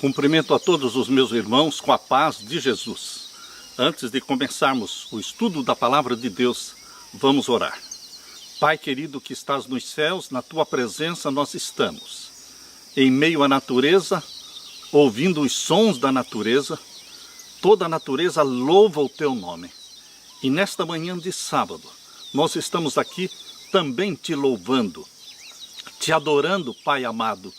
Cumprimento a todos os meus irmãos com a paz de Jesus. Antes de começarmos o estudo da Palavra de Deus, vamos orar. Pai querido que estás nos céus, na Tua presença nós estamos. Em meio à natureza, ouvindo os sons da natureza, toda a natureza louva o Teu nome. E nesta manhã de sábado, nós estamos aqui também Te louvando, Te adorando, Pai amado,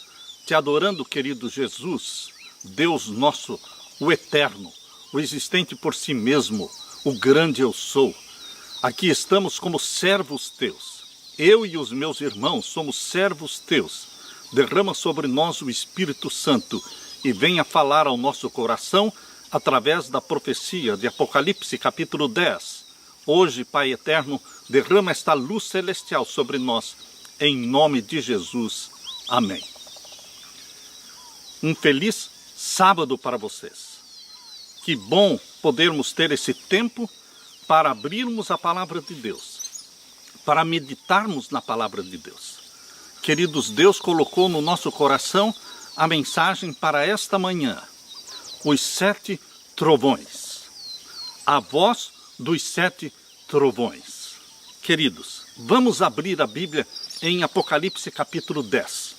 Te adorando, querido Jesus, Deus nosso, o eterno, o existente por si mesmo, o grande eu sou. Aqui estamos como servos Teus. Eu e os meus irmãos somos servos Teus. Derrama sobre nós o Espírito Santo e venha falar ao nosso coração através da profecia de Apocalipse capítulo 10. Hoje, Pai eterno, derrama esta luz celestial sobre nós, em nome de Jesus. Amém. Um feliz sábado para vocês. Que bom podermos ter esse tempo para abrirmos a palavra de Deus, para meditarmos na palavra de Deus. Queridos, Deus colocou no nosso coração a mensagem para esta manhã: os 7 trovões, a voz dos 7 trovões. Queridos, vamos abrir a Bíblia em Apocalipse capítulo 10.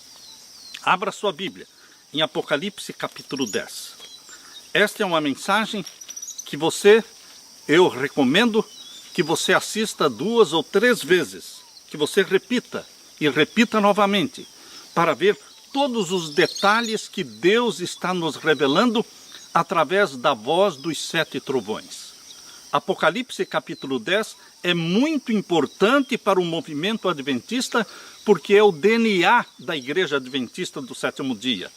Abra sua Bíblia em Apocalipse capítulo 10. Esta é uma mensagem que eu recomendo que você assista 2 ou 3 vezes, que você repita e repita novamente, para ver todos os detalhes que Deus está nos revelando através da voz dos 7 trovões. Apocalipse capítulo 10 é muito importante para o movimento adventista, porque é o DNA da Igreja Adventista do Sétimo Dia.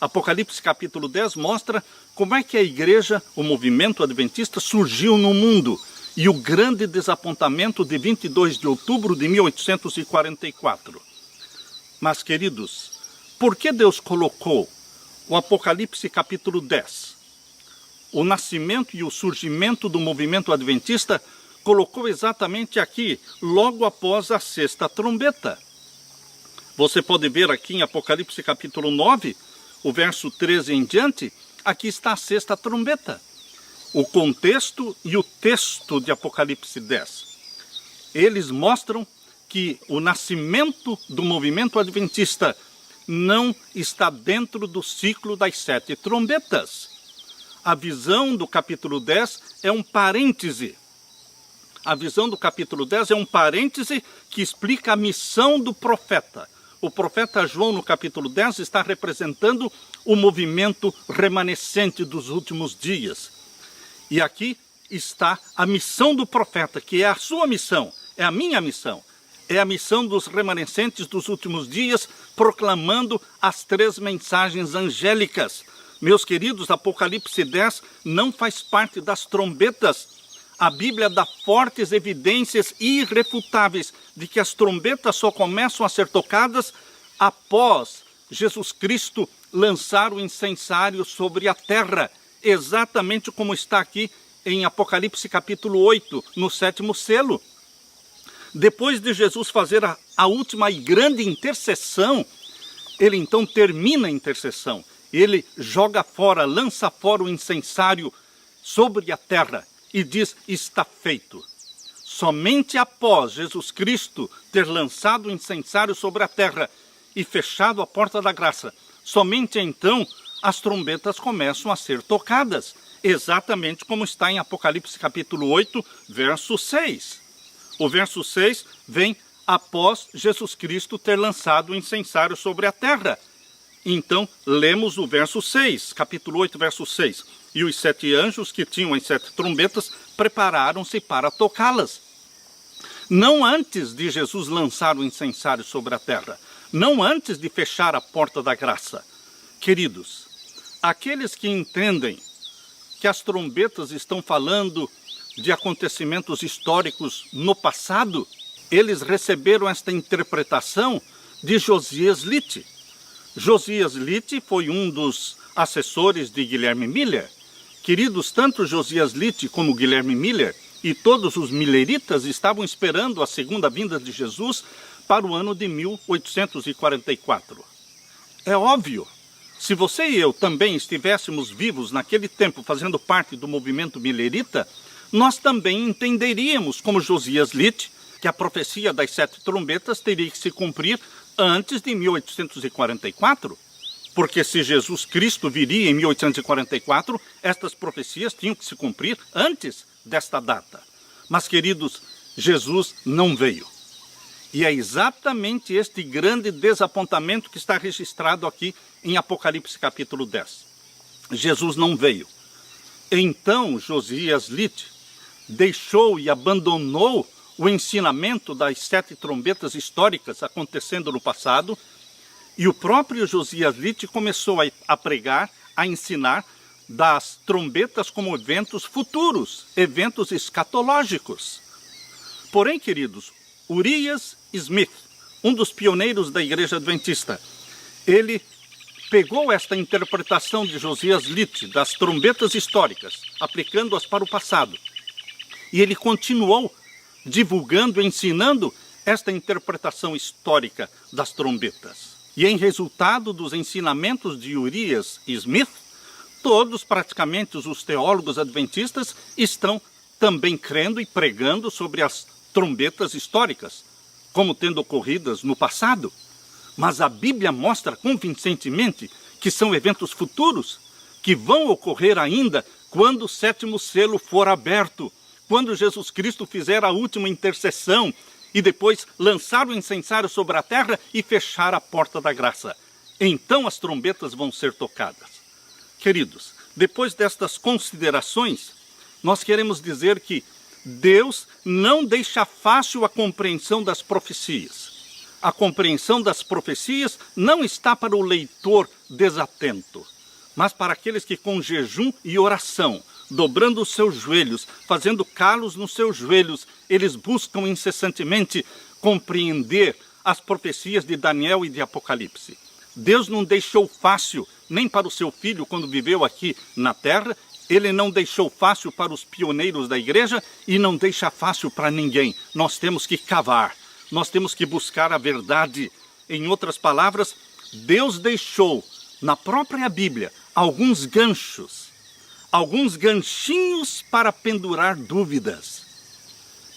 Apocalipse capítulo 10 mostra como é que a igreja, o movimento adventista, surgiu no mundo e o grande desapontamento de 22 de outubro de 1844. Mas, queridos, por que Deus colocou o Apocalipse capítulo 10? O nascimento e o surgimento do movimento adventista colocou exatamente aqui, logo após a 6ª trombeta. Você pode ver aqui em Apocalipse capítulo 9, o verso 13 em diante, aqui está a 6ª trombeta. O contexto e o texto de Apocalipse 10. Eles mostram que o nascimento do movimento adventista não está dentro do ciclo das 7 trombetas. A visão do capítulo 10 é um parêntese. A visão do capítulo 10 é um parêntese que explica a missão do profeta. O profeta João, no capítulo 10, está representando o movimento remanescente dos últimos dias. E aqui está a missão do profeta, que é a sua missão, é a minha missão. É a missão dos remanescentes dos últimos dias, proclamando as 3 mensagens angélicas. Meus queridos, Apocalipse 10 não faz parte das trombetas. A Bíblia dá fortes evidências irrefutáveis de que as trombetas só começam a ser tocadas após Jesus Cristo lançar o incensário sobre a terra, exatamente como está aqui em Apocalipse capítulo 8, no 7º selo. Depois de Jesus fazer a última e grande intercessão, ele então termina a intercessão. Ele joga fora, lança fora o incensário sobre a terra e diz: está feito. Somente após Jesus Cristo ter lançado o incensário sobre a terra e fechado a porta da graça, somente então as trombetas começam a ser tocadas, exatamente como está em Apocalipse capítulo 8, verso 6. O verso 6 vem após Jesus Cristo ter lançado o incensário sobre a terra. Então, lemos o verso 6, capítulo 8, verso 6. E os 7 anjos que tinham as 7 trombetas prepararam-se para tocá-las. Não antes de Jesus lançar o incensário sobre a terra, não antes de fechar a porta da graça. Queridos, aqueles que entendem que as trombetas estão falando de acontecimentos históricos no passado, eles receberam esta interpretação de Josias Litt. Josias Litt foi um dos assessores de Guilherme Miller. Queridos, tanto Josias Litt como Guilherme Miller e todos os milleritas estavam esperando a segunda vinda de Jesus para o ano de 1844. É óbvio, Se você e eu também estivéssemos vivos naquele tempo, fazendo parte do movimento milerita, nós também entenderíamos, como Josias Litt, que a profecia das 7 trombetas teria que se cumprir antes de 1844. Porque se Jesus Cristo viria em 1844, estas profecias tinham que se cumprir antes desta data. Mas, queridos, Jesus não veio. E é exatamente este grande desapontamento que está registrado aqui em Apocalipse capítulo 10. Jesus não veio. Então Josias Litt deixou e abandonou o ensinamento das 7 trombetas históricas acontecendo no passado, e o próprio Josias Litt começou a pregar, a ensinar das trombetas como eventos futuros, eventos escatológicos. Porém, queridos, Urias Smith, um dos pioneiros da Igreja Adventista, ele pegou esta interpretação de Josias Litt das trombetas históricas, aplicando-as para o passado. E ele continuou divulgando, ensinando esta interpretação histórica das trombetas. E em resultado dos ensinamentos de Urias Smith, todos praticamente os teólogos adventistas estão também crendo e pregando sobre as trombetas históricas, como tendo ocorridas no passado. Mas a Bíblia mostra convincentemente que são eventos futuros, que vão ocorrer ainda quando o 7º selo for aberto, quando Jesus Cristo fizer a última intercessão e depois lançar o incensário sobre a terra e fechar a porta da graça. Então as trombetas vão ser tocadas. Queridos, depois destas considerações, nós queremos dizer que Deus não deixa fácil a compreensão das profecias. A compreensão das profecias não está para o leitor desatento, mas para aqueles que com jejum e oração, dobrando os seus joelhos, fazendo calos nos seus joelhos, eles buscam incessantemente compreender as profecias de Daniel e de Apocalipse. Deus não deixou fácil nem para o seu filho quando viveu aqui na terra, ele não deixou fácil para os pioneiros da igreja e não deixa fácil para ninguém. Nós temos que cavar, nós temos que buscar a verdade. Em outras palavras, Deus deixou na própria Bíblia alguns ganchos, alguns ganchinhos para pendurar dúvidas.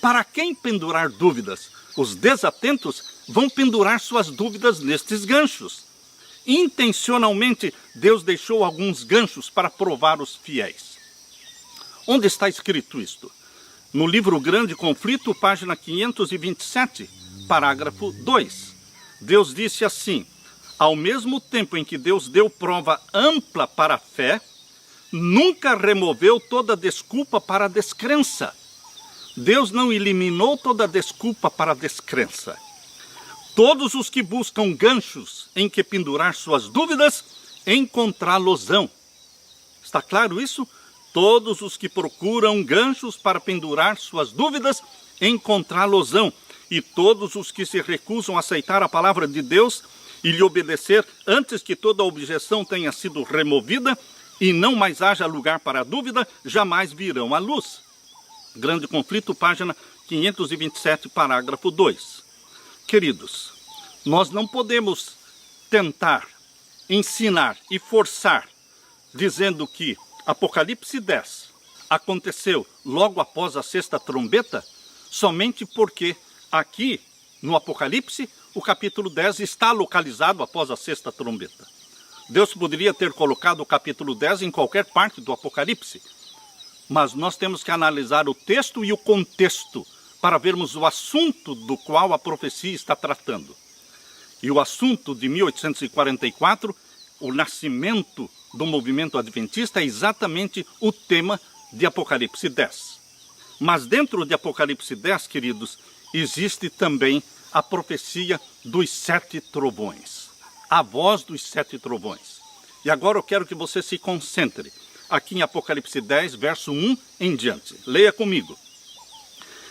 Para quem pendurar dúvidas? Os desatentos vão pendurar suas dúvidas nestes ganchos. Intencionalmente, Deus deixou alguns ganchos para provar os fiéis. Onde está escrito isto? No livro Grande Conflito, página 527, parágrafo 2. Deus disse assim: ao mesmo tempo em que Deus deu prova ampla para a fé, nunca removeu toda desculpa para a descrença. Deus não eliminou toda desculpa para a descrença. Todos os que buscam ganchos em que pendurar suas dúvidas, encontrá-los-ão. Está claro isso? Todos os que procuram ganchos para pendurar suas dúvidas, encontrá-los-ão. E todos os que se recusam a aceitar a palavra de Deus e lhe obedecer antes que toda objeção tenha sido removida e não mais haja lugar para a dúvida, jamais virão à luz. Grande Conflito, página 527, parágrafo 2. Queridos, nós não podemos tentar ensinar e forçar, dizendo que Apocalipse 10 aconteceu logo após a 6ª trombeta, somente porque aqui no Apocalipse o capítulo 10 está localizado após a 6ª trombeta. Deus poderia ter colocado o capítulo 10 em qualquer parte do Apocalipse, mas nós temos que analisar o texto e o contexto para vermos o assunto do qual a profecia está tratando. E o assunto de 1844, o nascimento do movimento adventista, é exatamente o tema de Apocalipse 10. Mas dentro de Apocalipse 10, queridos, existe também a profecia dos 7 trovões. A voz dos 7 trovões. E agora eu quero que você se concentre aqui em Apocalipse 10, verso 1 em diante. Leia comigo.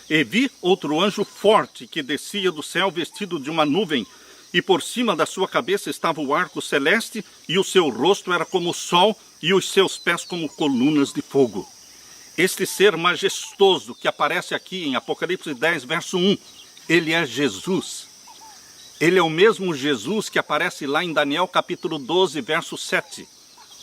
E vi outro anjo forte que descia do céu vestido de uma nuvem, e por cima da sua cabeça estava o arco celeste, e o seu rosto era como o sol, e os seus pés como colunas de fogo. Este ser majestoso que aparece aqui em Apocalipse 10, verso 1, ele é Jesus. Ele é o mesmo Jesus que aparece lá em Daniel capítulo 12, verso 7.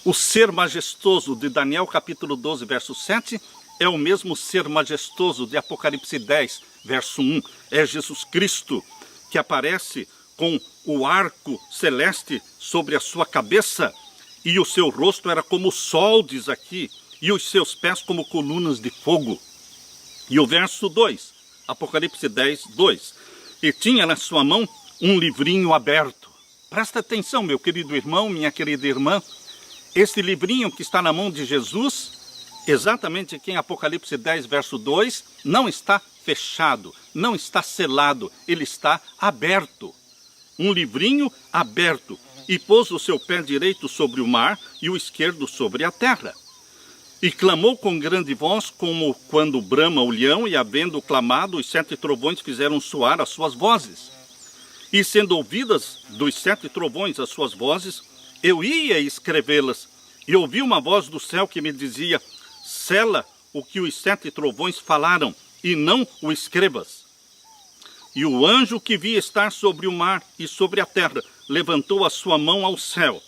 O ser majestoso de Daniel capítulo 12, verso 7 é o mesmo ser majestoso de Apocalipse 10, verso 1. É Jesus Cristo que aparece com o arco celeste sobre a sua cabeça, e o seu rosto era como o sol, diz aqui, e os seus pés como colunas de fogo. E o verso 2, Apocalipse 10, 2. E tinha na sua mão um livrinho aberto. Presta atenção, meu querido irmão, minha querida irmã. Este livrinho que está na mão de Jesus, exatamente aqui em Apocalipse 10, verso 2, não está fechado, não está selado, ele está aberto. Um livrinho aberto. E pôs o seu pé direito sobre o mar e o esquerdo sobre a terra. E clamou com grande voz, como quando brama o leão, e havendo clamado, os 7 trovões fizeram soar as suas vozes. E sendo ouvidas dos 7 trovões as suas vozes, eu ia escrevê-las. E ouvi uma voz do céu que me dizia: sela o que os 7 trovões falaram, e não o escrevas. E o anjo que vi estar sobre o mar e sobre a terra levantou a sua mão ao céu,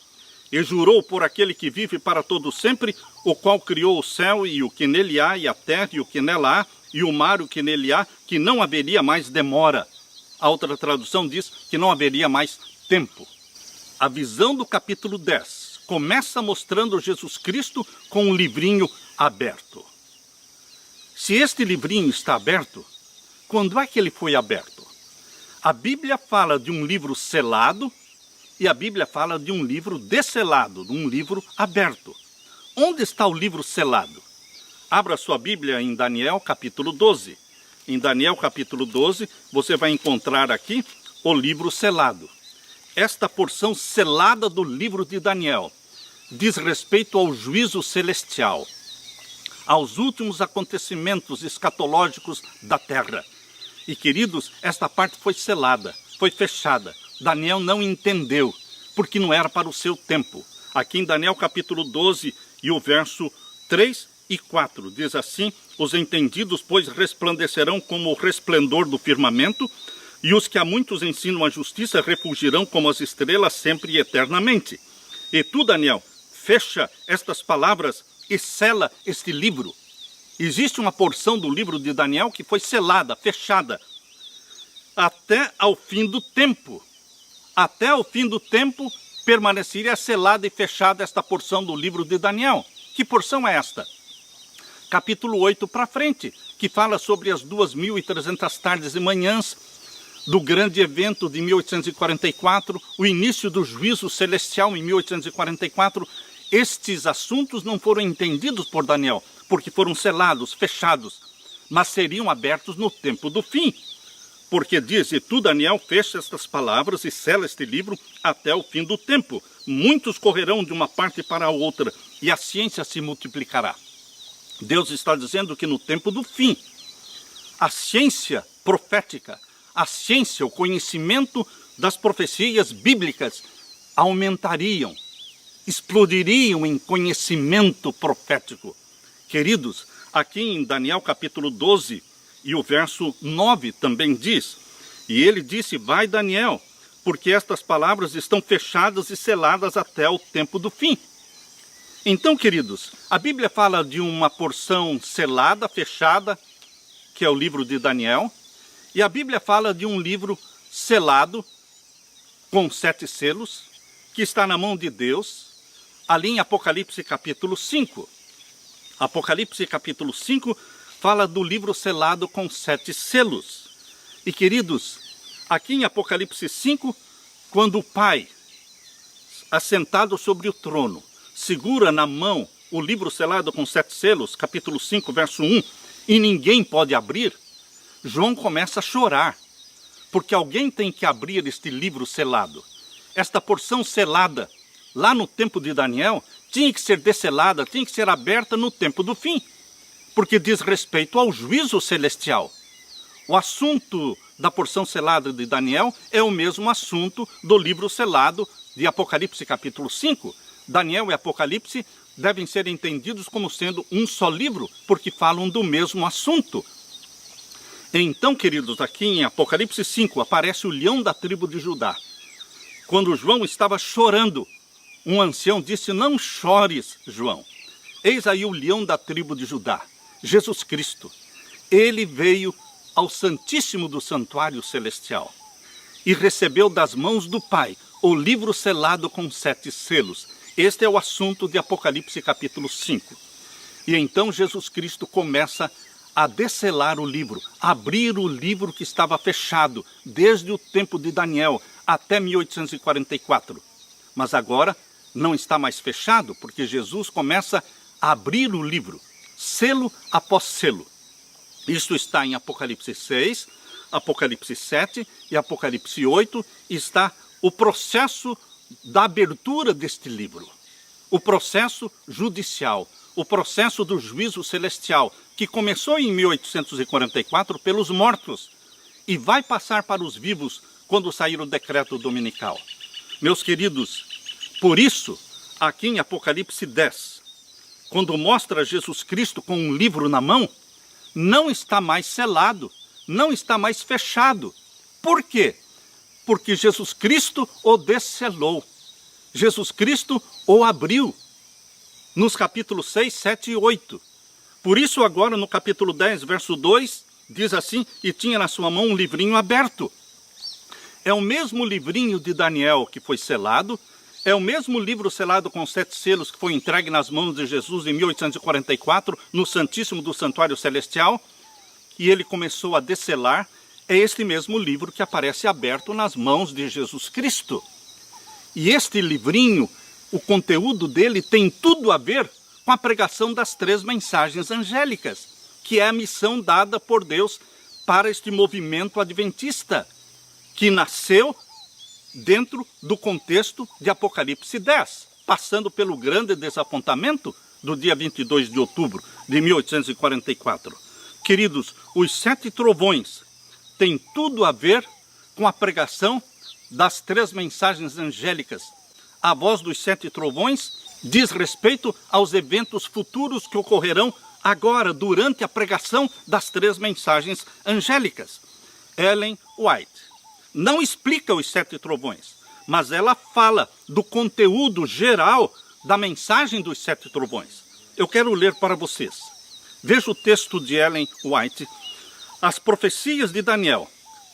e jurou por aquele que vive para todo sempre, o qual criou o céu e o que nele há, e a terra e o que nela há, e o mar e o que nele há, que não haveria mais demora. A outra tradução diz que não haveria mais tempo. A visão do capítulo 10 começa mostrando Jesus Cristo com um livrinho aberto. Se este livrinho está aberto, quando é que ele foi aberto? A Bíblia fala de um livro selado e a Bíblia fala de um livro desselado, de um livro aberto. Onde está o livro selado? Abra sua Bíblia em Daniel capítulo 12. Em Daniel capítulo 12, você vai encontrar aqui o livro selado. Esta porção selada do livro de Daniel diz respeito ao juízo celestial, aos últimos acontecimentos escatológicos da terra. E, queridos, esta parte foi selada, foi fechada. Daniel não entendeu, porque não era para o seu tempo. Aqui em Daniel capítulo 12 e o verso 3 e 4, diz assim: os entendidos, pois, resplandecerão como o resplendor do firmamento, e os que a muitos ensinam a justiça refugirão como as estrelas sempre e eternamente. E tu, Daniel, fecha estas palavras e sela este livro. Existe uma porção do livro de Daniel que foi selada, fechada, até ao fim do tempo. Até o fim do tempo permaneceria selada e fechada esta porção do livro de Daniel. Que porção é esta? Capítulo 8 para frente, que fala sobre as 2.300 tardes e manhãs do grande evento de 1844, o início do juízo celestial em 1844. Estes assuntos não foram entendidos por Daniel, porque foram selados, fechados, mas seriam abertos no tempo do fim. Porque diz: e tu, Daniel, fecha estas palavras e sela este livro até o fim do tempo. Muitos correrão de uma parte para a outra, e a ciência se multiplicará. Deus está dizendo que no tempo do fim, a ciência profética, a ciência, o conhecimento das profecias bíblicas aumentariam, explodiriam em conhecimento profético. Queridos, aqui em Daniel capítulo 12 e o verso 9 também diz: e ele disse: vai, Daniel, porque estas palavras estão fechadas e seladas até o tempo do fim. Então, queridos, a Bíblia fala de uma porção selada, fechada, que é o livro de Daniel, e a Bíblia fala de um livro selado, com 7 selos, que está na mão de Deus, ali em Apocalipse capítulo 5. Apocalipse capítulo 5 fala do livro selado com 7 selos. E, queridos, aqui em Apocalipse 5, quando o Pai, assentado sobre o trono, segura na mão o livro selado com 7 selos, capítulo 5, verso 1, e ninguém pode abrir, João começa a chorar, porque alguém tem que abrir este livro selado. Esta porção selada, lá no tempo de Daniel, tinha que ser desselada, tinha que ser aberta no tempo do fim, porque diz respeito ao juízo celestial. O assunto da porção selada de Daniel é o mesmo assunto do livro selado de Apocalipse capítulo 5. Daniel e Apocalipse devem ser entendidos como sendo um só livro, porque falam do mesmo assunto. Então, queridos, aqui em Apocalipse 5 aparece o leão da tribo de Judá. Quando João estava chorando, um ancião disse: não chores, João. Eis aí o leão da tribo de Judá, Jesus Cristo. Ele veio ao Santíssimo do Santuário Celestial e recebeu das mãos do Pai o livro selado com 7 selos. Este é o assunto de Apocalipse capítulo 5. E então Jesus Cristo começa a desselar o livro, abrir o livro que estava fechado desde o tempo de Daniel até 1844. Mas agora não está mais fechado, porque Jesus começa a abrir o livro, selo após selo. Isto está em Apocalipse 6, Apocalipse 7 e Apocalipse 8, está o processo da abertura deste livro, o processo judicial, o processo do juízo celestial, que começou em 1844 pelos mortos e vai passar para os vivos quando sair o decreto dominical. Meus queridos, por isso, aqui em Apocalipse 10, quando mostra Jesus Cristo com um livro na mão, não está mais selado, não está mais fechado. Por quê? Porque Jesus Cristo o desselou. Jesus Cristo o abriu. Nos capítulos 6, 7 e 8. Por isso agora no capítulo 10, verso 2, diz assim: e tinha na sua mão um livrinho aberto. É o mesmo livrinho de Daniel que foi selado, é o mesmo livro selado com 7 selos que foi entregue nas mãos de Jesus em 1844, no Santíssimo do Santuário Celestial, e ele começou a desselar. É este mesmo livro que aparece aberto nas mãos de Jesus Cristo. E este livrinho, o conteúdo dele tem tudo a ver com a pregação das 3 mensagens angélicas, que é a missão dada por Deus para este movimento adventista, que nasceu dentro do contexto de Apocalipse 10, passando pelo grande desapontamento do dia 22 de outubro de 1844. Queridos, os 7 trovões têm tudo a ver com a pregação das 3 mensagens angélicas. A voz dos 7 trovões diz respeito aos eventos futuros que ocorrerão agora, durante a pregação das 3 mensagens angélicas. Ellen White não explica os 7 trovões, mas ela fala do conteúdo geral da mensagem dos 7 trovões. Eu quero ler para vocês. Veja o texto de Ellen White. As profecias de Daniel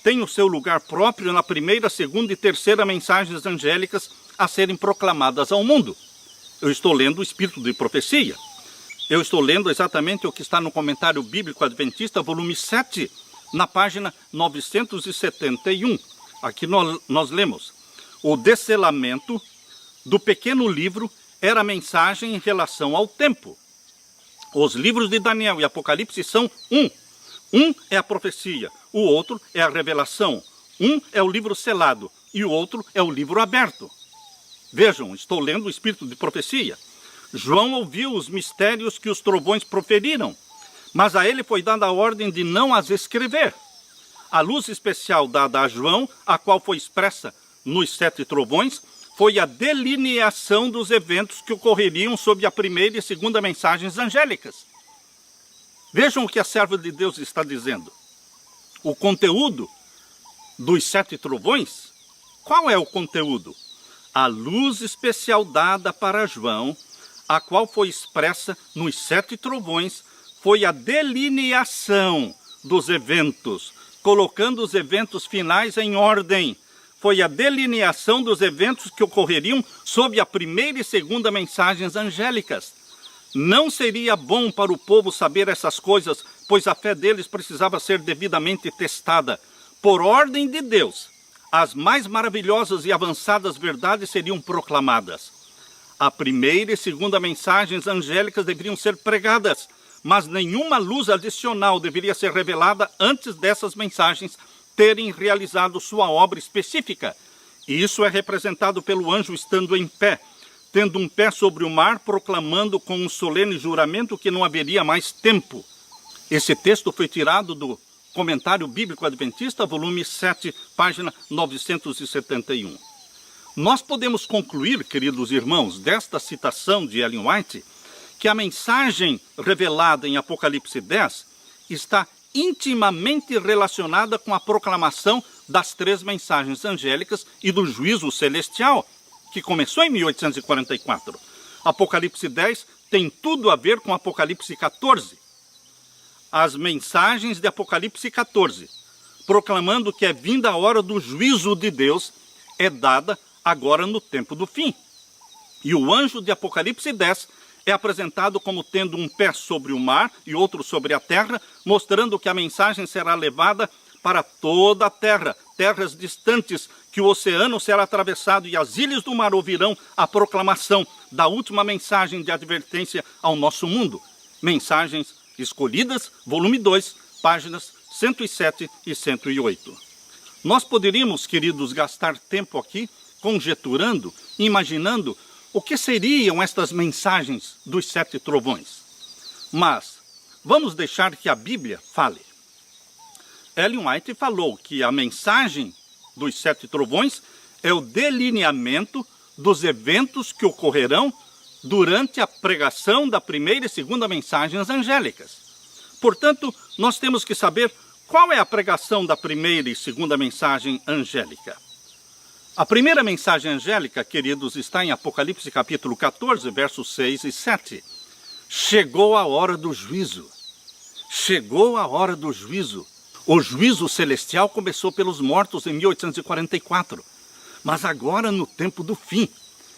têm o seu lugar próprio na primeira, segunda e terceira mensagens angélicas a serem proclamadas ao mundo. Eu estou lendo o Espírito de Profecia. Eu estou lendo exatamente o que está no Comentário Bíblico Adventista, volume 7, na página 971. Aqui nós lemos: o desselamento do pequeno livro era a mensagem em relação ao tempo. Os livros de Daniel e Apocalipse são um. Um é a profecia, o outro é a revelação. Um é o livro selado e o outro é o livro aberto. Vejam, estou lendo o Espírito de Profecia. João ouviu os mistérios que os trovões proferiram, mas a ele foi dada a ordem de não as escrever. A luz especial dada a João, a qual foi expressa nos 7 trovões, foi a delineação dos eventos que ocorreriam sob a primeira e segunda mensagens angélicas. Vejam o que a serva de Deus está dizendo. O conteúdo dos 7 trovões, qual é o conteúdo? A luz especial dada para João, a qual foi expressa nos 7 trovões, foi a delineação dos eventos, colocando os eventos finais em ordem. Foi a delineação dos eventos que ocorreriam sob a primeira e segunda mensagens angélicas. Não seria bom para o povo saber essas coisas, pois a fé deles precisava ser devidamente testada. Por ordem de Deus, as mais maravilhosas e avançadas verdades seriam proclamadas. A primeira e segunda mensagens angélicas deveriam ser pregadas, mas nenhuma luz adicional deveria ser revelada antes dessas mensagens terem realizado sua obra específica. E isso é representado pelo anjo estando em pé, tendo um pé sobre o mar, proclamando com um solene juramento que não haveria mais tempo. Esse texto foi tirado do Comentário Bíblico Adventista, volume 7, página 971. Nós podemos concluir, queridos irmãos, desta citação de Ellen White, que a mensagem revelada em Apocalipse 10 está intimamente relacionada com a proclamação das 3 mensagens angélicas e do juízo celestial, que começou em 1844. Apocalipse 10 tem tudo a ver com Apocalipse 14. As mensagens de Apocalipse 14, proclamando que é vinda a hora do juízo de Deus, é dada agora no tempo do fim. E o anjo de Apocalipse 10 é apresentado como tendo um pé sobre o mar e outro sobre a terra, mostrando que a mensagem será levada para toda a terra, terras distantes, que o oceano será atravessado e as ilhas do mar ouvirão a proclamação da última mensagem de advertência ao nosso mundo. Mensagens escolhidas, volume 2, páginas 107 e 108. Nós poderíamos, queridos, gastar tempo aqui conjeturando, imaginando o que seriam estas mensagens dos 7 trovões. Mas vamos deixar que a Bíblia fale. Ellen White falou que a mensagem dos 7 trovões é o delineamento dos eventos que ocorrerão durante a pregação da primeira e segunda mensagens angélicas. Portanto, nós temos que saber qual é a pregação da primeira e segunda mensagem angélica. A primeira mensagem angélica, queridos, está em Apocalipse capítulo 14, versos 6 e 7. Chegou a hora do juízo. Chegou a hora do juízo. O juízo celestial começou pelos mortos em 1844. Mas agora, no tempo do fim,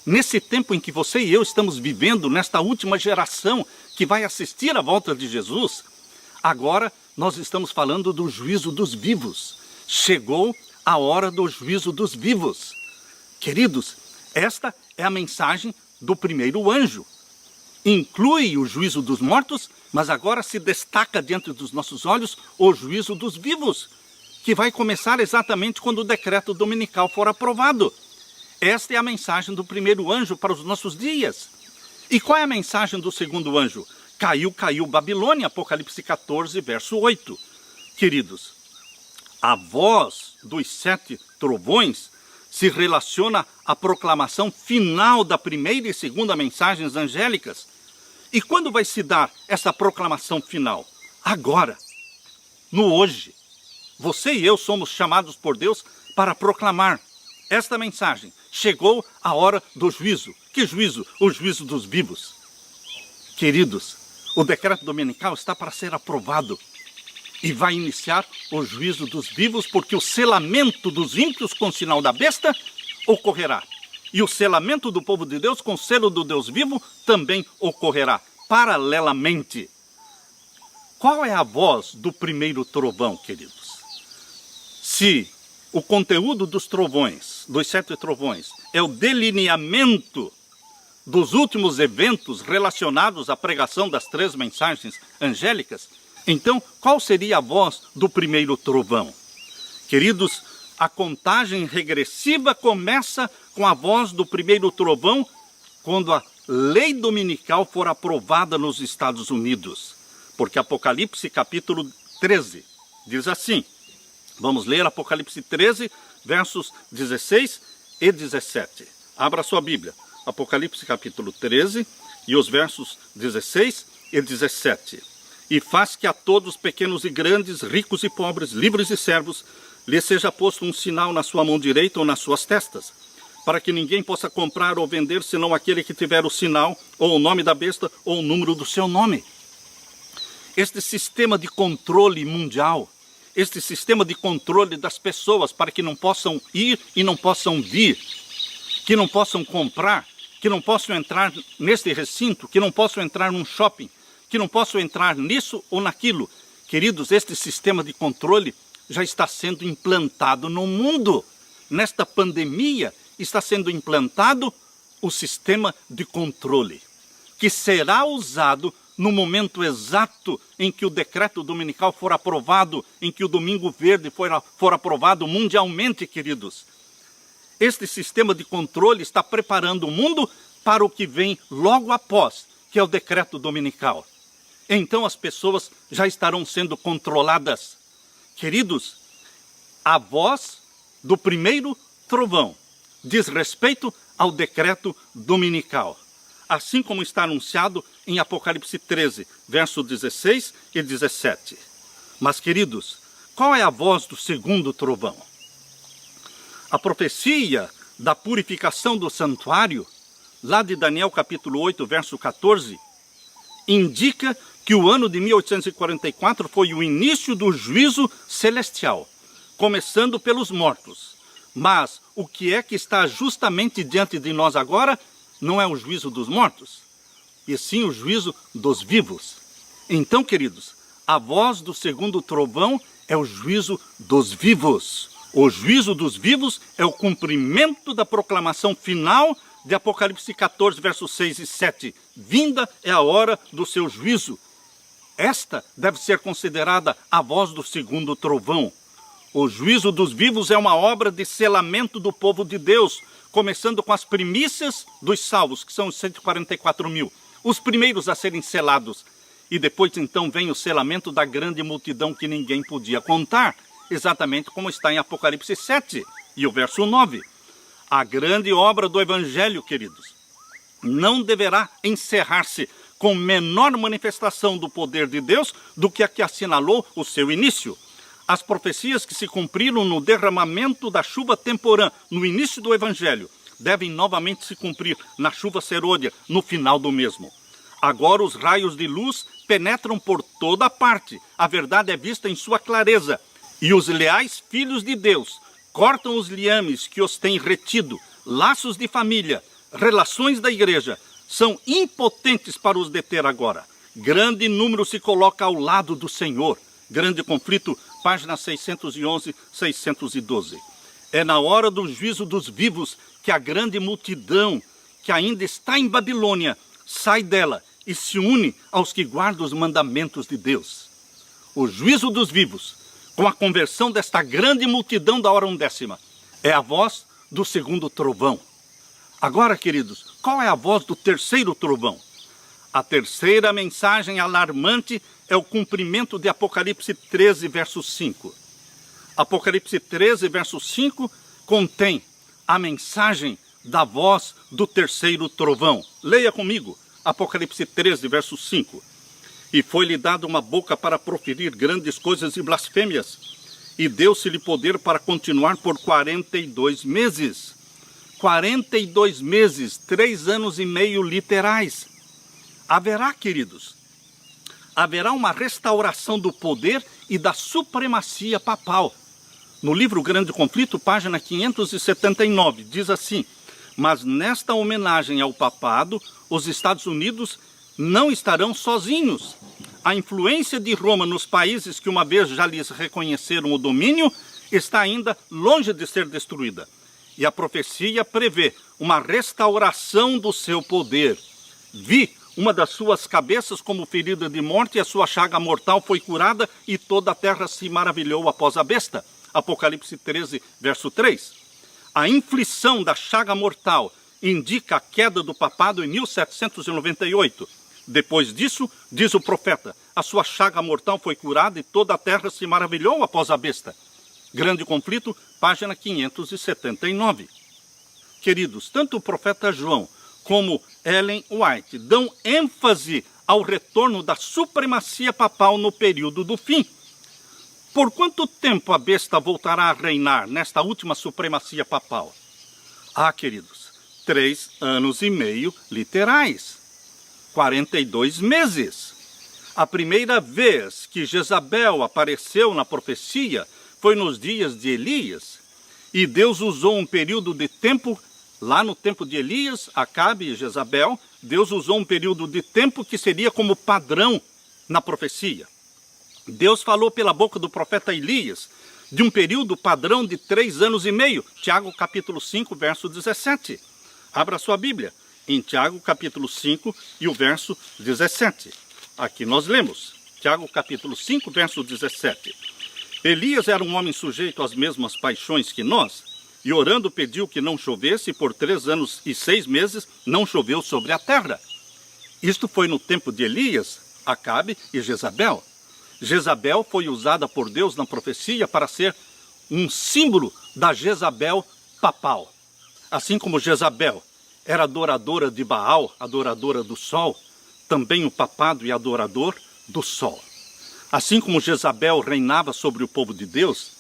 nesse tempo em que você e eu estamos vivendo, nesta última geração que vai assistir à volta de Jesus, agora nós estamos falando do juízo dos vivos. Chegou a hora do juízo dos vivos. Queridos, esta é a mensagem do primeiro anjo. Inclui o juízo dos mortos, mas agora se destaca diante dos nossos olhos o juízo dos vivos, que vai começar exatamente quando o decreto dominical for aprovado. Esta é a mensagem do primeiro anjo para os nossos dias. E qual é a mensagem do segundo anjo? Caiu Babilônia, Apocalipse 14, verso 8. Queridos, a voz dos 7 trovões se relaciona à proclamação final da primeira e segunda mensagens angélicas. E quando vai se dar essa proclamação final? Agora, no hoje. Você e eu somos chamados por Deus para proclamar esta mensagem. Chegou a hora do juízo. Que juízo? O juízo dos vivos. Queridos, o decreto dominical está para ser aprovado. E vai iniciar o juízo dos vivos, porque o selamento dos ímpios com o sinal da besta ocorrerá. E o selamento do povo de Deus com o selo do Deus vivo também ocorrerá, paralelamente. Qual é a voz do primeiro trovão, queridos? Se o conteúdo dos trovões, dos 7 trovões, é o delineamento dos últimos eventos relacionados à pregação das 3 mensagens angélicas, então qual seria a voz do primeiro trovão? Queridos, a contagem regressiva começa com a voz do primeiro trovão quando a lei dominical for aprovada nos Estados Unidos. Porque Apocalipse capítulo 13 diz assim, vamos ler Apocalipse 13, versos 16 e 17. Abra sua Bíblia, Apocalipse capítulo 13 e os versos 16 e 17. E faz que a todos, pequenos e grandes, ricos e pobres, livres e servos, lhe seja posto um sinal na sua mão direita ou nas suas testas, para que ninguém possa comprar ou vender, senão aquele que tiver o sinal, ou o nome da besta, ou o número do seu nome. Este sistema de controle mundial, este sistema de controle das pessoas, para que não possam ir e não possam vir, que não possam comprar, que não possam entrar neste recinto, que não possam entrar num shopping, que não possam entrar nisso ou naquilo. Queridos, este sistema de controle já está sendo implantado no mundo. Nesta pandemia está sendo implantado o sistema de controle, que será usado no momento exato em que o decreto dominical for aprovado, em que o Domingo Verde for aprovado mundialmente, queridos. Este sistema de controle está preparando o mundo para o que vem logo após, que é o decreto dominical. Então as pessoas já estarão sendo controladas. Queridos, a voz do primeiro trovão diz respeito ao decreto dominical, assim como está anunciado em Apocalipse 13, verso 16 e 17. Mas, queridos, qual é a voz do segundo trovão? A profecia da purificação do santuário, lá de Daniel capítulo 8, verso 14, indica que o ano de 1844 foi o início do juízo celestial, começando pelos mortos. Mas o que é que está justamente diante de nós agora não é o juízo dos mortos, e sim o juízo dos vivos. Então, queridos, a voz do segundo trovão é o juízo dos vivos. O juízo dos vivos é o cumprimento da proclamação final de Apocalipse 14, versos 6 e 7. Vinda é a hora do seu juízo. Esta deve ser considerada a voz do segundo trovão. O juízo dos vivos é uma obra de selamento do povo de Deus, começando com as primícias dos salvos, que são os 144 mil, os primeiros a serem selados. E depois então vem o selamento da grande multidão que ninguém podia contar, exatamente como está em Apocalipse 7 e o verso 9. A grande obra do Evangelho, queridos, não deverá encerrar-se com menor manifestação do poder de Deus do que a que assinalou o seu início. As profecias que se cumpriram no derramamento da chuva temporã no início do Evangelho devem novamente se cumprir na chuva serôdia no final do mesmo. Agora os raios de luz penetram por toda parte, a verdade é vista em sua clareza, e os leais filhos de Deus cortam os liames que os têm retido, laços de família, relações da igreja, são impotentes para os deter agora. Grande número se coloca ao lado do Senhor. Grande conflito, páginas 611, 612. É na hora do juízo dos vivos que a grande multidão que ainda está em Babilônia sai dela e se une aos que guardam os mandamentos de Deus. O juízo dos vivos, com a conversão desta grande multidão da hora undécima, é a voz do segundo trovão. Agora, queridos, qual é a voz do terceiro trovão? A terceira mensagem alarmante é o cumprimento de Apocalipse 13, verso 5. Apocalipse 13, verso 5, contém a mensagem da voz do terceiro trovão. Leia comigo, Apocalipse 13, verso 5. E foi-lhe dada uma boca para proferir grandes coisas e blasfêmias, e deu-se-lhe poder para continuar por 42 meses. 42 meses, 3 anos e meio literais. Haverá, queridos, haverá uma restauração do poder e da supremacia papal. No livro Grande Conflito, página 579, diz assim: mas nesta homenagem ao papado, os Estados Unidos não estarão sozinhos. A influência de Roma nos países que uma vez já lhes reconheceram o domínio está ainda longe de ser destruída. E a profecia prevê uma restauração do seu poder. Vi uma das suas cabeças como ferida de morte, e a sua chaga mortal foi curada, e toda a terra se maravilhou após a besta. Apocalipse 13, verso 3. A inflição da chaga mortal indica a queda do papado em 1798. Depois disso, diz o profeta, a sua chaga mortal foi curada e toda a terra se maravilhou após a besta. Grande Conflito, página 579. Queridos, tanto o profeta João como Ellen White dão ênfase ao retorno da supremacia papal no período do fim. Por quanto tempo a besta voltará a reinar nesta última supremacia papal? Ah, queridos, 3 anos e meio literais. 42 meses. A primeira vez que Jezabel apareceu na profecia foi nos dias de Elias. E Deus usou um período de tempo, lá no tempo de Elias, Acabe e Jezabel, Deus usou um período de tempo que seria como padrão na profecia. Deus falou pela boca do profeta Elias de um período padrão de 3 anos e meio. Tiago capítulo 5, verso 17. Abra sua Bíblia em Tiago capítulo 5 e o verso 17. Aqui nós lemos, Tiago capítulo 5, verso 17. Elias era um homem sujeito às mesmas paixões que nós, e orando pediu que não chovesse, e por 3 anos e 6 meses não choveu sobre a terra. Isto foi no tempo de Elias, Acabe e Jezabel. Jezabel foi usada por Deus na profecia para ser um símbolo da Jezabel papal. Assim como Jezabel era adoradora de Baal, adoradora do sol, também o papado é adorador do sol. Assim como Jezabel reinava sobre o povo de Deus,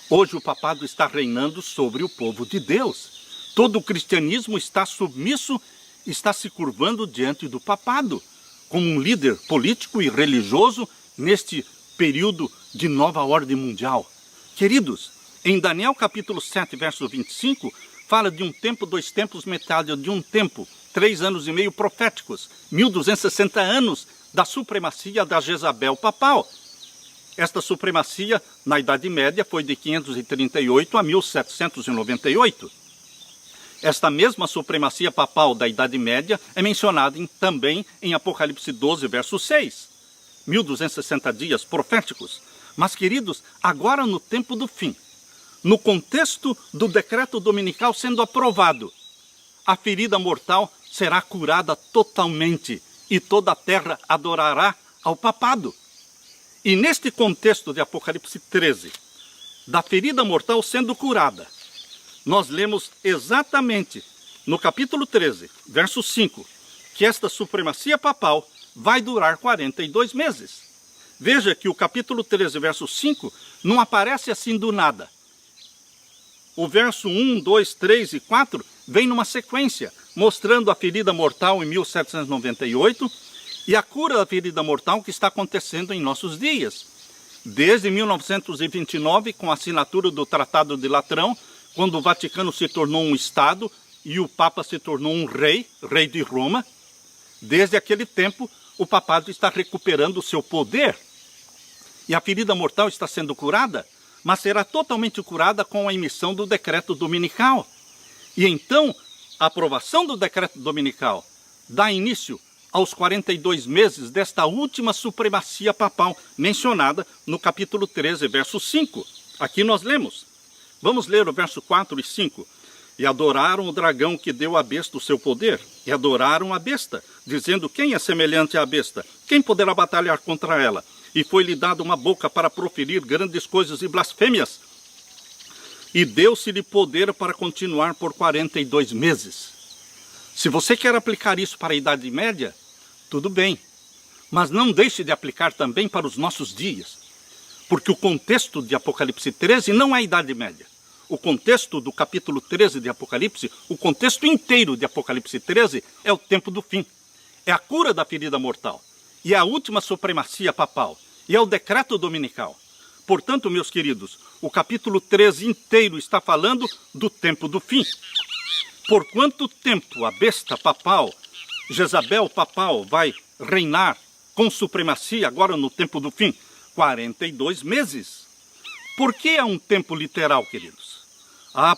hoje o papado está reinando sobre o povo de Deus. Todo o cristianismo está submisso, está se curvando diante do papado, como um líder político e religioso neste período de nova ordem mundial. Queridos, em Daniel capítulo 7, verso 25, fala de um tempo, 2 tempos, metade de um tempo, 3 anos e meio proféticos, 1260 anos da supremacia da Jezabel papal. Esta supremacia, na Idade Média, foi de 538 a 1798. Esta mesma supremacia papal da Idade Média é mencionada também em Apocalipse 12, verso 6. 1260 dias proféticos. Mas, queridos, agora no tempo do fim, no contexto do decreto dominical sendo aprovado, a ferida mortal será curada totalmente e toda a terra adorará ao papado. E neste contexto de Apocalipse 13, da ferida mortal sendo curada, nós lemos exatamente no capítulo 13, verso 5, que esta supremacia papal vai durar 42 meses. Veja que o capítulo 13, verso 5, não aparece assim do nada. O verso 1, 2, 3 e 4 vem numa sequência, mostrando a ferida mortal em 1798 e a cura da ferida mortal que está acontecendo em nossos dias. Desde 1929, com a assinatura do Tratado de Latrão, quando o Vaticano se tornou um Estado e o Papa se tornou um rei de Roma, desde aquele tempo o papado está recuperando o seu poder. E a ferida mortal está sendo curada, mas será totalmente curada com a emissão do decreto dominical. E então, a aprovação do decreto dominical dá início aos 42 meses desta última supremacia papal mencionada no capítulo 13, verso 5. Aqui nós lemos. Vamos ler o verso 4 e 5. E adoraram o dragão que deu à besta o seu poder, e adoraram a besta, dizendo: quem é semelhante à besta? Quem poderá batalhar contra ela? E foi-lhe dada uma boca para proferir grandes coisas e blasfêmias. E deu-se-lhe poder para continuar por 42 meses. Se você quer aplicar isso para a Idade Média, tudo bem. Mas não deixe de aplicar também para os nossos dias. Porque o contexto de Apocalipse 13 não é a Idade Média. O contexto do capítulo 13 de Apocalipse, o contexto inteiro de Apocalipse 13 é o tempo do fim. É a cura da ferida mortal. E é a última supremacia papal. E é o decreto dominical. Portanto, meus queridos, o capítulo 13 inteiro está falando do tempo do fim. Por quanto tempo a besta papal, Jezabel papal, vai reinar com supremacia agora no tempo do fim? 42 meses. Por que é um tempo literal, queridos?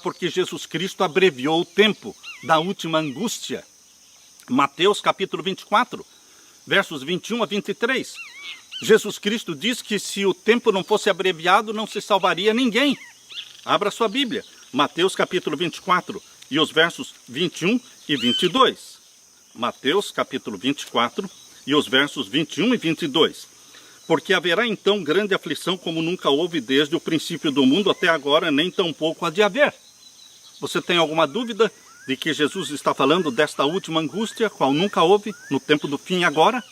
Porque Jesus Cristo abreviou o tempo da última angústia. Mateus capítulo 24, versos 21 a 23. Jesus Cristo diz que se o tempo não fosse abreviado, não se salvaria ninguém. Abra sua Bíblia, Mateus capítulo 24 e os versos 21 e 22. Mateus capítulo 24 e os versos 21 e 22. Porque haverá então grande aflição como nunca houve desde o princípio do mundo até agora, nem tampouco há de haver. Você tem alguma dúvida de que Jesus está falando desta última angústia, qual nunca houve no tempo do fim agora?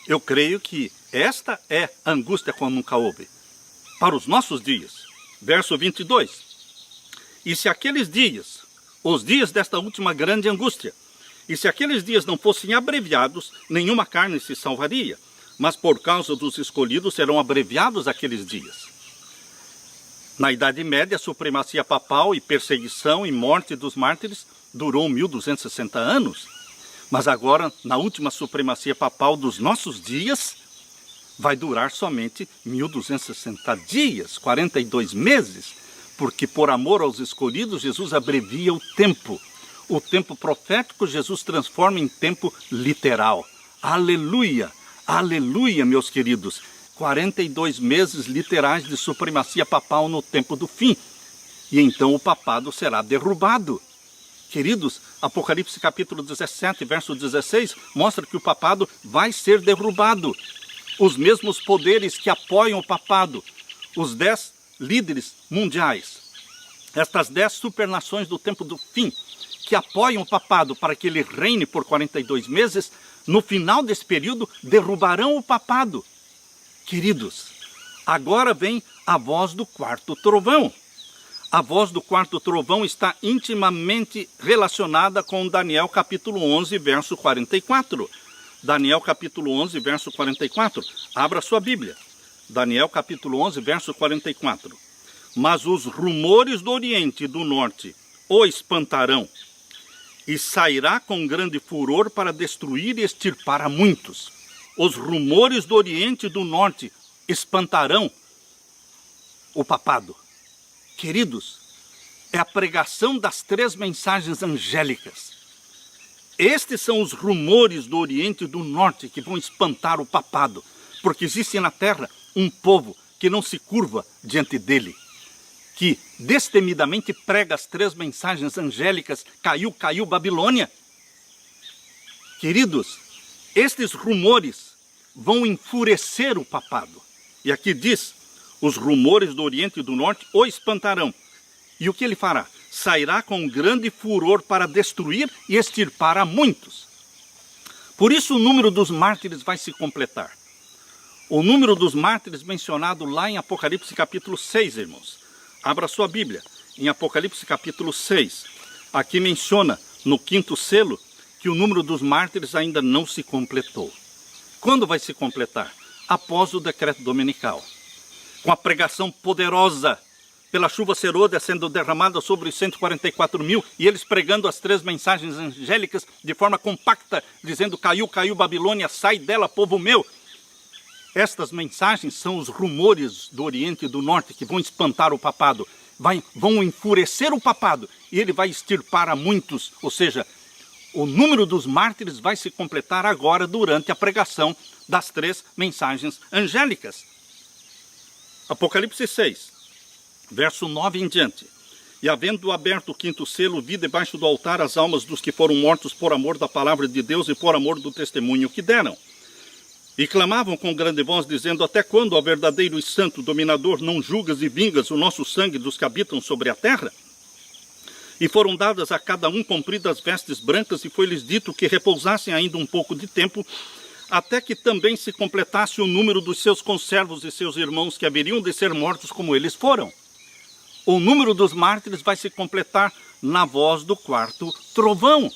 Eu creio que esta é a angústia qual nunca houve. Para os nossos dias. Verso 22. E se aqueles dias, os dias desta última grande angústia, e se aqueles dias não fossem abreviados, nenhuma carne se salvaria. Mas por causa dos escolhidos serão abreviados aqueles dias. Na Idade Média, a supremacia papal e perseguição e morte dos mártires durou 1260 anos. Mas agora, na última supremacia papal dos nossos dias, vai durar somente 1260 dias, 42 meses. Porque por amor aos escolhidos, Jesus abrevia o tempo. O tempo profético, Jesus transforma em tempo literal. Aleluia! Aleluia, meus queridos, 42 meses literais de supremacia papal no tempo do fim. E então o papado será derrubado. Queridos, Apocalipse capítulo 17, verso 16, mostra que o papado vai ser derrubado. Os mesmos poderes que apoiam o papado, os 10 líderes mundiais, estas 10 supernações do tempo do fim, que apoiam o papado para que ele reine por 42 meses, no final desse período, derrubarão o papado. Queridos, agora vem a voz do quarto trovão. A voz do quarto trovão está intimamente relacionada com Daniel capítulo 11, verso 44. Daniel capítulo 11, verso 44. Abra sua Bíblia. Daniel capítulo 11, verso 44. Mas os rumores do Oriente e do Norte o espantarão, e sairá com grande furor para destruir e extirpar a muitos. Os rumores do Oriente e do Norte espantarão o papado. Queridos, é a pregação das 3 mensagens angélicas. Estes são os rumores do Oriente e do Norte que vão espantar o papado, porque existe na terra um povo que não se curva diante dele, que destemidamente prega as 3 mensagens angélicas: caiu, caiu Babilônia. Queridos, estes rumores vão enfurecer o papado. E aqui diz: os rumores do Oriente e do Norte o espantarão. E o que ele fará? Sairá com grande furor para destruir e extirpar a muitos. Por isso o número dos mártires vai se completar. O número dos mártires mencionado lá em Apocalipse capítulo 6, irmãos. Abra sua Bíblia, em Apocalipse capítulo 6. Aqui menciona, no 5º selo, que o número dos mártires ainda não se completou. Quando vai se completar? Após o decreto dominical. Com a pregação poderosa, pela chuva serôdia sendo derramada sobre os 144 mil, e eles pregando as 3 mensagens angélicas de forma compacta, dizendo: caiu, caiu Babilônia, sai dela, povo meu. Estas mensagens são os rumores do Oriente e do Norte que vão espantar o papado, vão enfurecer o papado, e ele vai extirpar a muitos. Ou seja, o número dos mártires vai se completar agora durante a pregação das 3 mensagens angélicas. Apocalipse 6, verso 9 em diante. E havendo aberto o 5º selo, vi debaixo do altar as almas dos que foram mortos por amor da palavra de Deus e por amor do testemunho que deram. E clamavam com grande voz, dizendo: até quando, ó verdadeiro e santo dominador, não julgas e vingas o nosso sangue dos que habitam sobre a terra? E foram dadas a cada um compridas vestes brancas, e foi-lhes dito que repousassem ainda um pouco de tempo, até que também se completasse o número dos seus conservos e seus irmãos, que haveriam de ser mortos como eles foram. O número dos mártires vai se completar na voz do quarto trovão.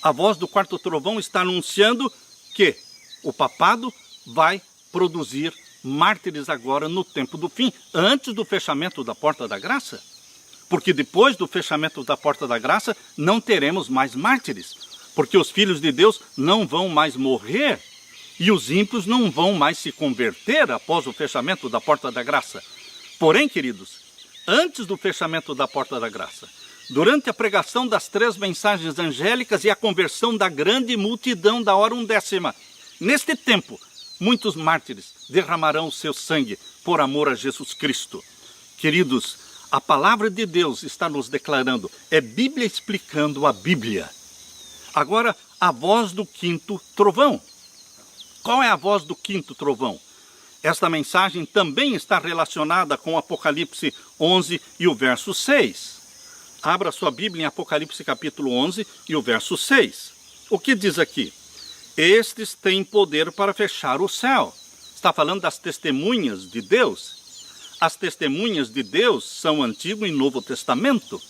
A voz do quarto trovão está anunciando que o papado vai produzir mártires agora no tempo do fim, antes do fechamento da porta da graça. Porque depois do fechamento da porta da graça, não teremos mais mártires. Porque os filhos de Deus não vão mais morrer e os ímpios não vão mais se converter após o fechamento da porta da graça. Porém, queridos, antes do fechamento da porta da graça, durante a pregação das 3 mensagens angélicas e a conversão da grande multidão da hora undécima, neste tempo, muitos mártires derramarão o seu sangue por amor a Jesus Cristo. Queridos, a palavra de Deus está nos declarando, é Bíblia explicando a Bíblia. Agora, a voz do 5º trovão. Qual é a voz do 5º trovão? Esta mensagem também está relacionada com Apocalipse 11 e o verso 6. Abra sua Bíblia em Apocalipse capítulo 11 e o verso 6. O que diz aqui? Estes têm poder para fechar o céu. Está falando das testemunhas de Deus. As testemunhas de Deus são Antigo e Novo Testamento.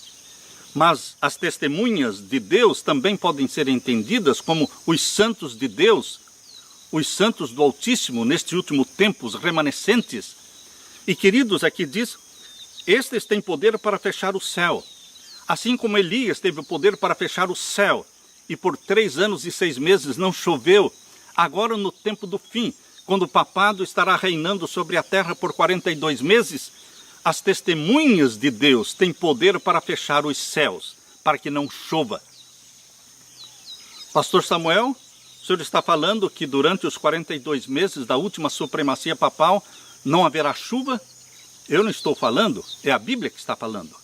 Mas as testemunhas de Deus também podem ser entendidas como os santos de Deus, os santos do Altíssimo, neste último tempo, os remanescentes. E queridos, aqui diz, estes têm poder para fechar o céu. Assim como Elias teve o poder para fechar o céu, e por 3 anos e 6 meses não choveu, agora no tempo do fim, quando o papado estará reinando sobre a terra por 42 meses, as testemunhas de Deus têm poder para fechar os céus, para que não chova. Pastor Samuel, o senhor está falando que durante os 42 meses da última supremacia papal não haverá chuva? Eu não estou falando, é a Bíblia que está falando.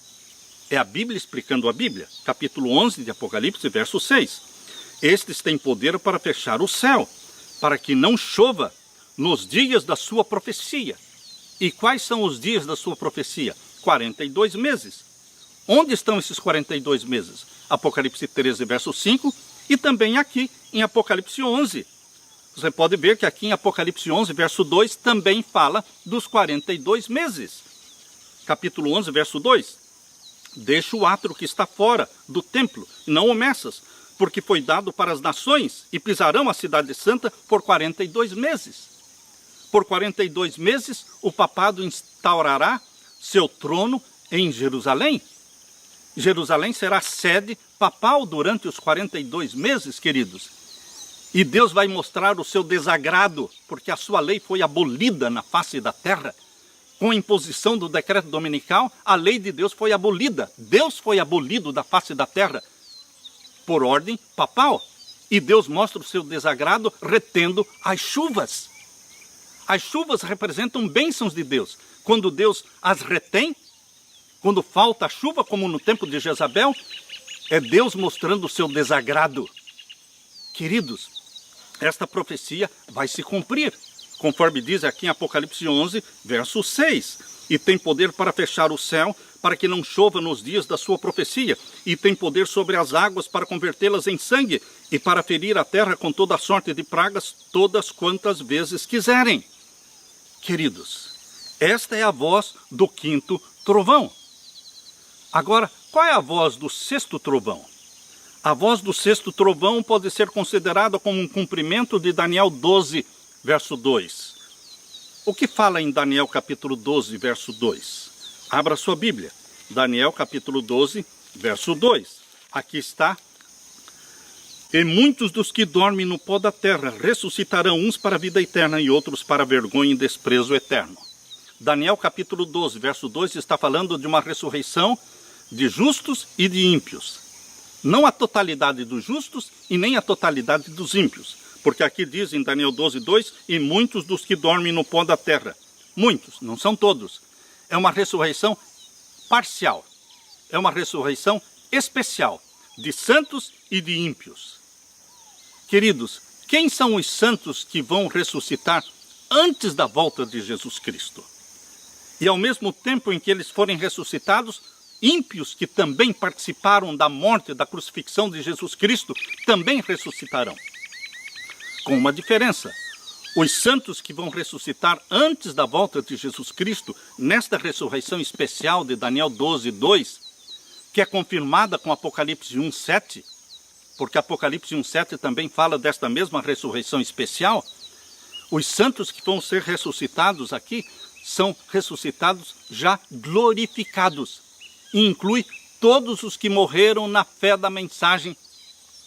É a Bíblia explicando a Bíblia. Capítulo 11 de Apocalipse, verso 6. Estes têm poder para fechar o céu, para que não chova nos dias da sua profecia. E quais são os dias da sua profecia? 42 meses. Onde estão esses 42 meses? Apocalipse 13, verso 5, e também aqui em Apocalipse 11. Você pode ver que aqui em Apocalipse 11, verso 2, também fala dos 42 meses. Capítulo 11, verso 2. Deixa o átrio que está fora do templo, e não o messas, porque foi dado para as nações, e pisarão a cidade santa por 42 meses. Por 42 meses, o papado instaurará seu trono em Jerusalém. Jerusalém será sede papal durante os 42 meses, queridos. E Deus vai mostrar o seu desagrado, porque a sua lei foi abolida na face da terra. Com a imposição do decreto dominical, a lei de Deus foi abolida. Deus foi abolido da face da terra por ordem papal. E Deus mostra o seu desagrado retendo as chuvas. As chuvas representam bênçãos de Deus. Quando Deus as retém, quando falta a chuva, como no tempo de Jezabel, é Deus mostrando o seu desagrado. Queridos, esta profecia vai se cumprir, conforme diz aqui em Apocalipse 11, verso 6. E tem poder para fechar o céu, para que não chova nos dias da sua profecia. E tem poder sobre as águas para convertê-las em sangue, e para ferir a terra com toda sorte de pragas, todas quantas vezes quiserem. Queridos, esta é a voz do quinto trovão. Agora, qual é a voz do sexto trovão? A voz do sexto trovão pode ser considerada como um cumprimento de Daniel 12, verso 2. O que fala em Daniel capítulo 12, verso 2? Abra sua Bíblia. Daniel capítulo 12, verso 2. Aqui está. E muitos dos que dormem no pó da terra ressuscitarão, uns para a vida eterna e outros para a vergonha e desprezo eterno. Daniel capítulo 12, verso 2 está falando de uma ressurreição de justos e de ímpios. Não a totalidade dos justos e nem a totalidade dos ímpios. Porque aqui diz em Daniel 12, 2, e muitos dos que dormem no pó da terra. Muitos, não são todos. É uma ressurreição parcial. É uma ressurreição especial de santos e de ímpios. Queridos, quem são os santos que vão ressuscitar antes da volta de Jesus Cristo? E ao mesmo tempo em que eles forem ressuscitados, ímpios que também participaram da morte, da crucifixão de Jesus Cristo, também ressuscitarão. Com uma diferença. Os santos que vão ressuscitar antes da volta de Jesus Cristo, nesta ressurreição especial de Daniel 12, 2, que é confirmada com Apocalipse 1, 7, porque Apocalipse 1, 7 também fala desta mesma ressurreição especial, os santos que vão ser ressuscitados aqui são ressuscitados já glorificados. E inclui todos os que morreram na fé da mensagem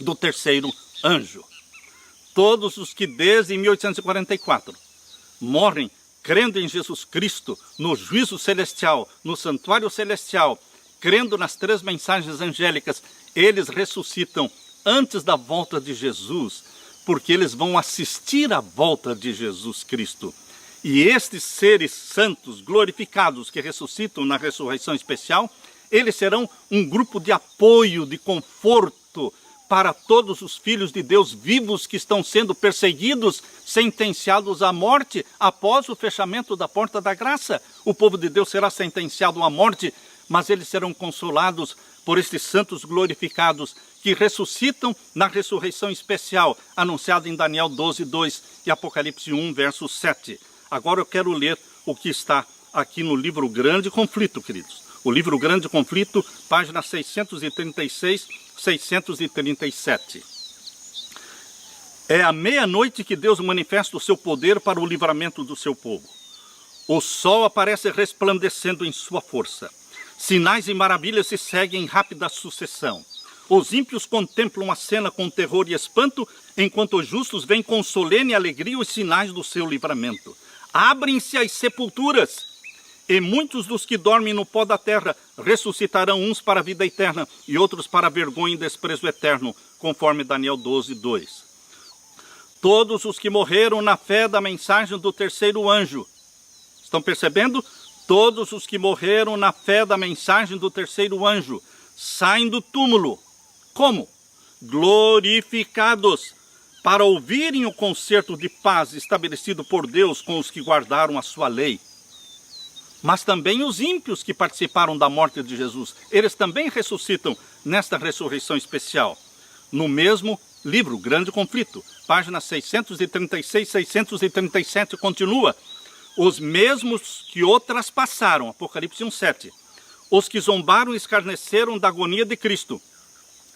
do terceiro anjo. Todos os que desde 1844 morrem crendo em Jesus Cristo, no juízo celestial, no santuário celestial, crendo nas 3 mensagens angélicas, eles ressuscitam antes da volta de Jesus, porque eles vão assistir à volta de Jesus Cristo. E estes seres santos glorificados que ressuscitam na ressurreição especial, eles serão um grupo de apoio, de conforto para todos os filhos de Deus vivos que estão sendo perseguidos, sentenciados à morte após o fechamento da porta da graça. O povo de Deus será sentenciado à morte, mas eles serão consolados por estes santos glorificados que ressuscitam na ressurreição especial, anunciada em Daniel 12, 2 e Apocalipse 1, verso 7. Agora eu quero ler o que está aqui no livro Grande Conflito, queridos. O livro Grande Conflito, página 636, 637. É à meia-noite que Deus manifesta o seu poder para o livramento do seu povo. O sol aparece resplandecendo em sua força. Sinais e maravilhas se seguem em rápida sucessão. Os ímpios contemplam a cena com terror e espanto, enquanto os justos veem com solene alegria os sinais do seu livramento. Abrem-se as sepulturas, e muitos dos que dormem no pó da terra ressuscitarão, uns para a vida eterna e outros para a vergonha e desprezo eterno, conforme Daniel 12, 2. Todos os que morreram na fé da mensagem do terceiro anjo. Estão percebendo? Todos os que morreram na fé da mensagem do terceiro anjo saem do túmulo. Como? Glorificados, para ouvirem o concerto de paz estabelecido por Deus com os que guardaram a sua lei. Mas também os ímpios que participaram da morte de Jesus, eles também ressuscitam nesta ressurreição especial, no mesmo livro Grande Conflito, páginas 636, 637, continua. Os mesmos que o traspassaram, Apocalipse 1:7, os que zombaram e escarneceram da agonia de Cristo,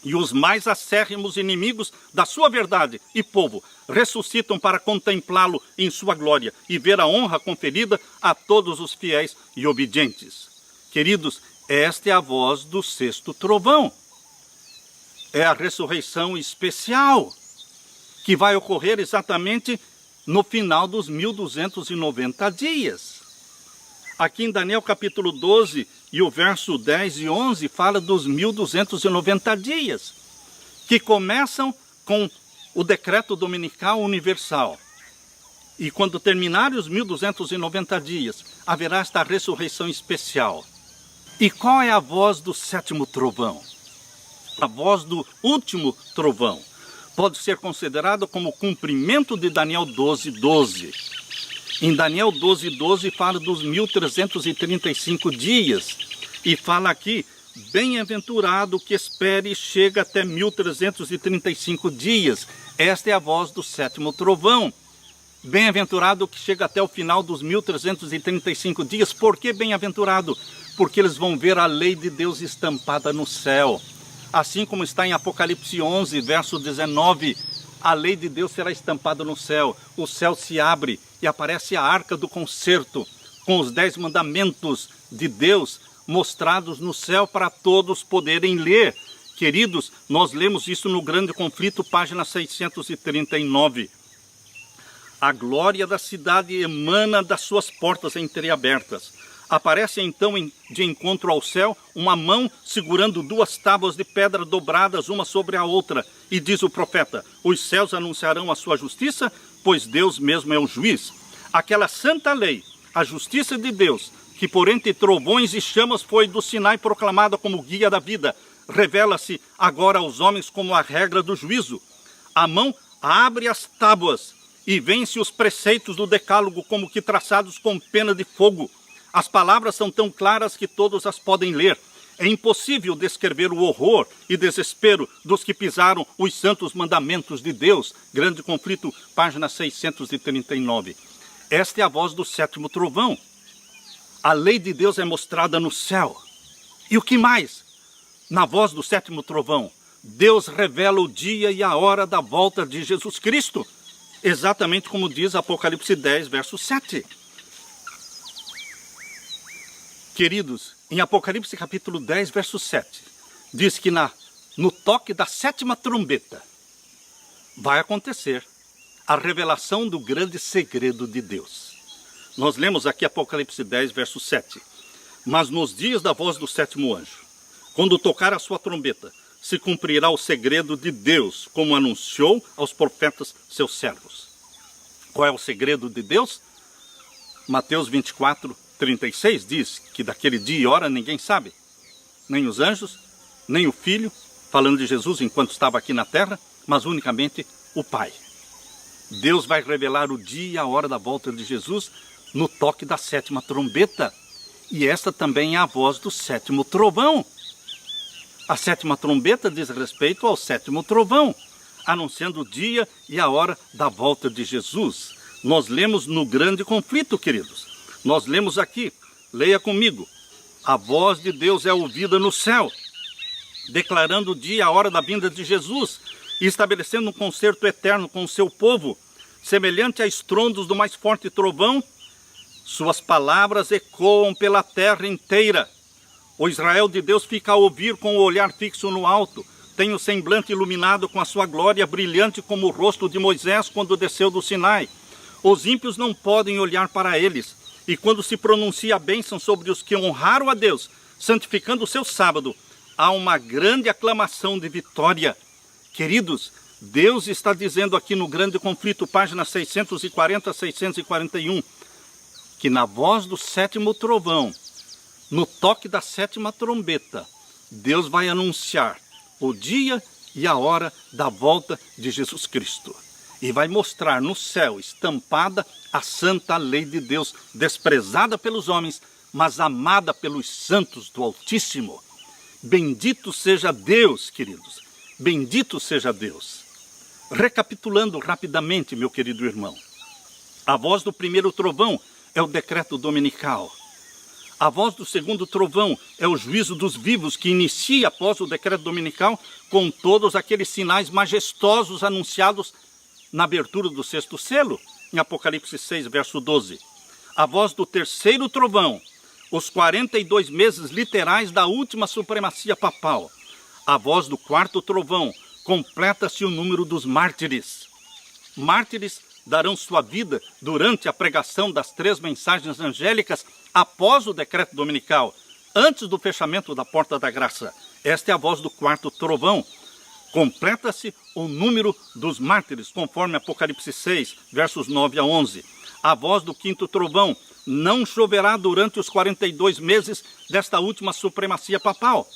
e os mais acérrimos inimigos da sua verdade e povo, ressuscitam para contemplá-lo em sua glória e ver a honra conferida a todos os fiéis e obedientes. Queridos, esta é a voz do sexto trovão. É a ressurreição especial, que vai ocorrer exatamente no final dos 1290 dias. Aqui em Daniel capítulo 12 e o verso 10 e 11 fala dos 1290 dias, que começam com o decreto dominical universal. E quando terminarem os 1290 dias, haverá esta ressurreição especial. E qual é a voz do sétimo trovão? A voz do último trovão pode ser considerada como cumprimento de Daniel 12:12. Em Daniel 12:12 fala dos 1335 dias e fala aqui: bem-aventurado que espere e chega até 1335 dias. Esta é a voz do sétimo trovão. Bem-aventurado que chega até o final dos 1335 dias. Por que bem-aventurado? Porque eles vão ver a lei de Deus estampada no céu. Assim como está em Apocalipse 11, verso 19, a lei de Deus será estampada no céu. O céu se abre e aparece a arca do concerto, com os 10 mandamentos de Deus mostrados no céu para todos poderem ler. Queridos, nós lemos isso no Grande Conflito, página 639. A glória da cidade emana das suas portas entreabertas. Aparece então de encontro ao céu uma mão segurando 2 tábuas de pedra dobradas uma sobre a outra. E diz o profeta: os céus anunciarão a sua justiça, pois Deus mesmo é o juiz. Aquela santa lei, a justiça de Deus, que por entre trovões e chamas foi do Sinai proclamada como guia da vida, revela-se agora aos homens como a regra do juízo. A mão abre as tábuas e vence os preceitos do decálogo como que traçados com pena de fogo. As palavras são tão claras que todos as podem ler. É impossível descrever o horror e desespero dos que pisaram os santos mandamentos de Deus. Grande Conflito, página 639. Esta é a voz do sétimo trovão. A lei de Deus é mostrada no céu. E o que mais? Na voz do sétimo trovão, Deus revela o dia e a hora da volta de Jesus Cristo. Exatamente como diz Apocalipse 10, verso 7. Queridos, em Apocalipse capítulo 10, verso 7, diz que no toque da 7ª trombeta vai acontecer a revelação do grande segredo de Deus. Nós lemos aqui Apocalipse 10, verso 7. Mas nos dias da voz do 7º anjo, quando tocar a sua trombeta, se cumprirá o segredo de Deus, como anunciou aos profetas seus servos. Qual é o segredo de Deus? Mateus 24, 36 diz que daquele dia e hora ninguém sabe, nem os anjos, nem o Filho, falando de Jesus enquanto estava aqui na terra, mas unicamente o Pai. Deus vai revelar o dia e a hora da volta de Jesus no toque da 7ª trombeta. E esta também é a voz do 7º trovão. A 7ª trombeta diz respeito ao 7º trovão, anunciando o dia e a hora da volta de Jesus. Nós lemos no Grande Conflito, queridos. Nós lemos aqui, leia comigo: a voz de Deus é ouvida no céu, declarando o dia e a hora da vinda de Jesus e estabelecendo um concerto eterno com o seu povo, semelhante a estrondos do mais forte trovão. Suas palavras ecoam pela terra inteira. O Israel de Deus fica a ouvir com o olhar fixo no alto, tem o semblante iluminado com a sua glória brilhante como o rosto de Moisés quando desceu do Sinai. Os ímpios não podem olhar para eles. E quando se pronuncia a bênção sobre os que honraram a Deus, santificando o seu sábado, há uma grande aclamação de vitória. Queridos, Deus está dizendo aqui no Grande Conflito, página 640 a 641, que na voz do 7º trovão, no toque da 7ª trombeta, Deus vai anunciar o dia e a hora da volta de Jesus Cristo. E vai mostrar no céu estampada a santa lei de Deus, desprezada pelos homens, mas amada pelos santos do Altíssimo. Bendito seja Deus, queridos. Bendito seja Deus. Recapitulando rapidamente, meu querido irmão. A voz do primeiro trovão é o decreto dominical. A voz do segundo trovão é o juízo dos vivos, que inicia após o decreto dominical com todos aqueles sinais majestosos anunciados na abertura do sexto selo, em Apocalipse 6, verso 12. A voz do terceiro trovão, os 42 meses literais da última supremacia papal. A voz do quarto trovão, completa-se o número dos mártires. Mártires darão sua vida durante a pregação das 3 mensagens angélicas após o decreto dominical, antes do fechamento da porta da graça. Esta é a voz do quarto trovão. Completa-se o número dos mártires, conforme Apocalipse 6, versos 9 a 11. A voz do quinto trovão: não choverá durante os 42 meses desta última supremacia papal.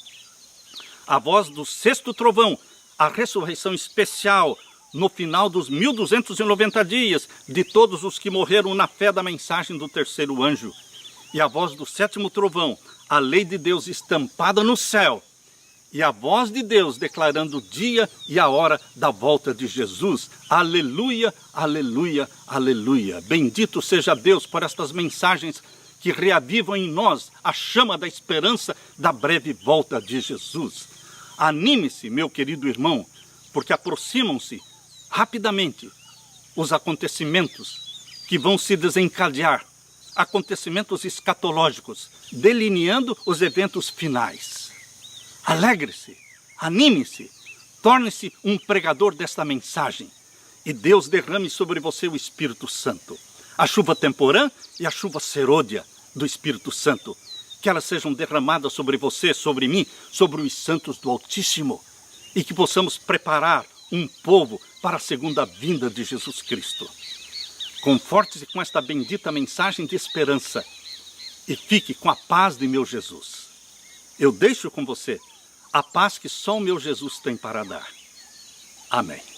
A voz do sexto trovão: a ressurreição especial no final dos 1290 dias de todos os que morreram na fé da mensagem do terceiro anjo. E a voz do sétimo trovão: a lei de Deus estampada no céu. E a voz de Deus declarando o dia e a hora da volta de Jesus. Aleluia, aleluia, aleluia. Bendito seja Deus por estas mensagens que reavivam em nós a chama da esperança da breve volta de Jesus. Anime-se, meu querido irmão, porque aproximam-se rapidamente os acontecimentos que vão se desencadear, acontecimentos escatológicos, delineando os eventos finais. Alegre-se, anime-se, torne-se um pregador desta mensagem e Deus derrame sobre você o Espírito Santo, a chuva temporã e a chuva serôdia do Espírito Santo, que elas sejam derramadas sobre você, sobre mim, sobre os santos do Altíssimo, e que possamos preparar um povo para a segunda vinda de Jesus Cristo. Conforte-se com esta bendita mensagem de esperança e fique com a paz de meu Jesus. Eu deixo com você a paz que só o meu Jesus tem para dar. Amém.